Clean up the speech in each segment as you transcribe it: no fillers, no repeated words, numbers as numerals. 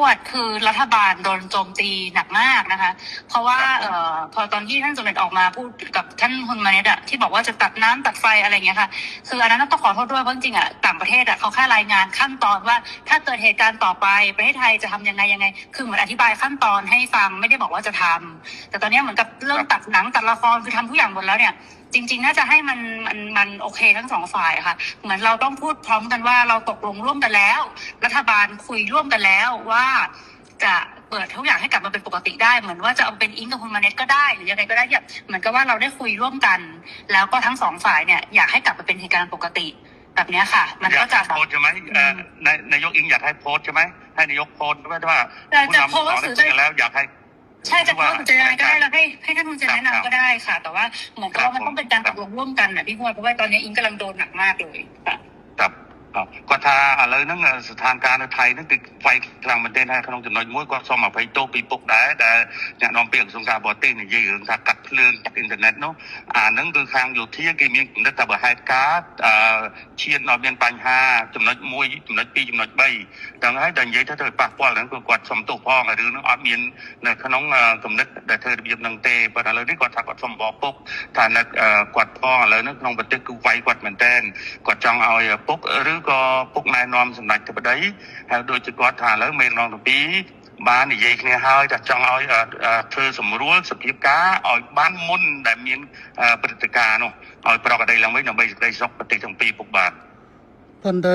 วดคือรัฐบาลโดนโจมตีหนักมากนะคะเพราะว่าพอตอนที่ท่านสมเด็จออกมาพูดกับท่านฮุนมาเนตอะที่บอกว่าจะตัดน้ำตัดไฟอะไรอย่างเงี้ยค่ะคืออันนั้นต้องขอโทษด้วยเพราะจริงๆอะต่างประเทศอะเขาแค่รายงานขั้นตอนว่าถ้าเกิดเหตุการณ์ต่อไปประเทศไทยจะทำยังไงคือเหมือนอธิบายขั้นตอนให้ฟังไม่ได้บอกว่าจะทำแต่ตอนนี้เหมือนกับเรื่องตัดหนังตัดละครคือทำทุกอย่างหมดแล้วเนี่ยจริงๆน่าจะให้มันโอเคทั้งสองฝ่ายค่ะเหมือนเราต้องพูดพร้อมกันว่าเราตกลงร่วมกันแล้วรัฐบาลคุยร่วมกันแล้วว่าจะเปิดทุกอย่างให้กลับมาเป็นปกติได้เหมือนว่าจะเอาเป็นอิงกับคุณมาเน็ตก็ได้หรือยังไงก็ได้เนี่ยเหมือนกับว่าเราได้คุยร่วมกันแล้วก็ทั้งสองฝ่ายเนี่ยอยากให้กลับมาเป็นเหตุการณ์ปกติแบบนี้ค่ะมันก็จะโพสใช่ไหมนายกอิงอยากให้โพสใช่ไหมให้นายกโพสไม่ว่าผู้นำสอนกันแล้วอยากให้ใช่จะโพสจะยังไงก็ได้แล้วให้ท่านคุณจะแนะนำก็ได้ค่ะแต่ว่าเหมือนกับว่ามันต้องเป็นการตกลงร่วมกันนะพี่พวดเพราะว่าตอนนี้อิงกำลังโดนหนักมากเลยค่ะก็ถ้าอะไรนั่งสถานการณ์ไทยนั่นคือไฟกลางประเทศให้ขนมจุดน้อยมุ้ยก็สมมาไฟโตปีปกได้แต่เนี่ยน้องเปียกสงครามบอตี้เนี่ยยืนจากกัดเพลิงจากอินเทอร์เน็ตเนาะนั่งคือทางอยู่ที่กี่มีนักแต่บริหารการเชียร์นอเบียนปัญหาจุดน้อยมุ้ยจุดน้อยปีจุดน้อยใบดังนั้นดังยัยถ้าเธอปากว่านั่นคือกวาดสมตัวพ่อหรือน้องออเมียนในขนมกำเนิดแต่เธอเบียบนังเตะประเด็นเลยที่กวาดถักกวาดสมบอกปุ๊บฐานนักกวาดพ่อแล้วนั่งน้องบัตรคือไฟกวาดเหมือนเต้นกวาดจังเอาปุ๊บหรือก็ปุ๊กนายนอมสำนักจะไปได้โดยจะกอดฐานแล้วเมนลองตัวปีบ้านนี่ยัยเนี่ยหายจากจังเอาเธอสมรู้สกิปก้าเอาบ้านมุ่นแต่มีปฏิการเนาะเอาปรากฏได้แล้วไม่หนใบได้ซอกปฏิทั้งปีปุกบาทปันเด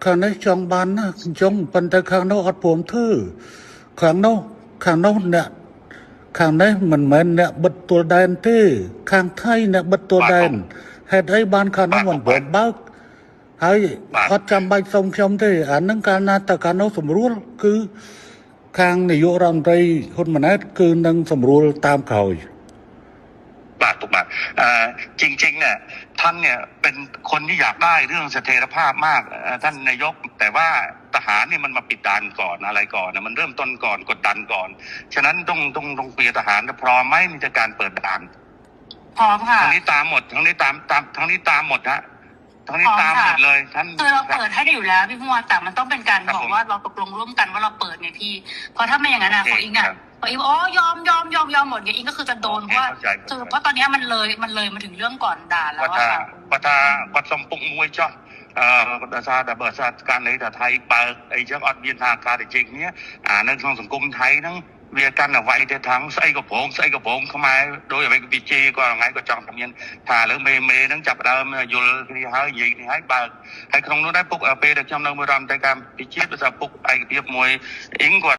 ข้างในจองบ้านนะจงปันเดข้างนอกอัดผมทื่อข้างนอกเนี่ยข้างในมันเหมือนเนี่ยบัดตัวแดนที่ข้างไทยเนี่ยบัดตัวแดนเหตุให้บ้านข้างนอกมันเปิดบ้าให้อัดจำใบทรงชมที่นั่งการนาตการนอกสมรู้คือข้างนายกรัฐมนตรีคนมันนั้นคือนั่งสมรู้ตามเขาบาทถูกบาทจริงๆเนี่ยท่านเนี่ยเป็นคนที่อยากได้เรื่องเสถียรภาพมากท่านนายกแต่ว่าทหารนี่มันมาปิดด่านก่อนอะไรก่อนนะมันเริ่มต้นก่อนกดดันก่อนฉะนั้นต้องเปลี่ยนทหารพร้อมไหมในการเปิดด่านพร้อมค่ะทั้งนี้ตามหมดทั้งนี้ตามทั้งนี้ตามหมดฮะทั้งนี้ตามหมดเลยท่านคือเราเปิดให้ได้อยู่แล้วพี่พวดแต่มันต้องเป็นการบอกว่าเราตกลงร่วมกันว่าเราเปิดไงพี่เพราะถ้าไม่อย่างนั้นขออิงพออิงยอมหมดเนี่ยอิงก็คือจะโดนเพราะว่าคือเพราะตอนนี้มันเลยมาถึงเรื่องก่อนด่าแล้วว่าค่ะปัตสมปุงมวยจ้ะแต่ซาแต่เบิดซาการในแต่ไทยเปิดไอ้เจ้าอดเบียนทางการแต่จริงเนี้ยในสังคมไทยนั่งเวียกันเอาไว้แต่ทั้งใส่กระโปรงเข้ามาโดยไปบีเจก็ไงก็จังทำยันถ่าแล้วเมย์นั่งจับเราอยู่ที่หายยิงให้เปิดให้คงนู้นได้ปุ๊กเปย์เด็กจำนวนรำแต่การบีเจภาษาปุ๊กไอ้เบียบมวยอิงกว่า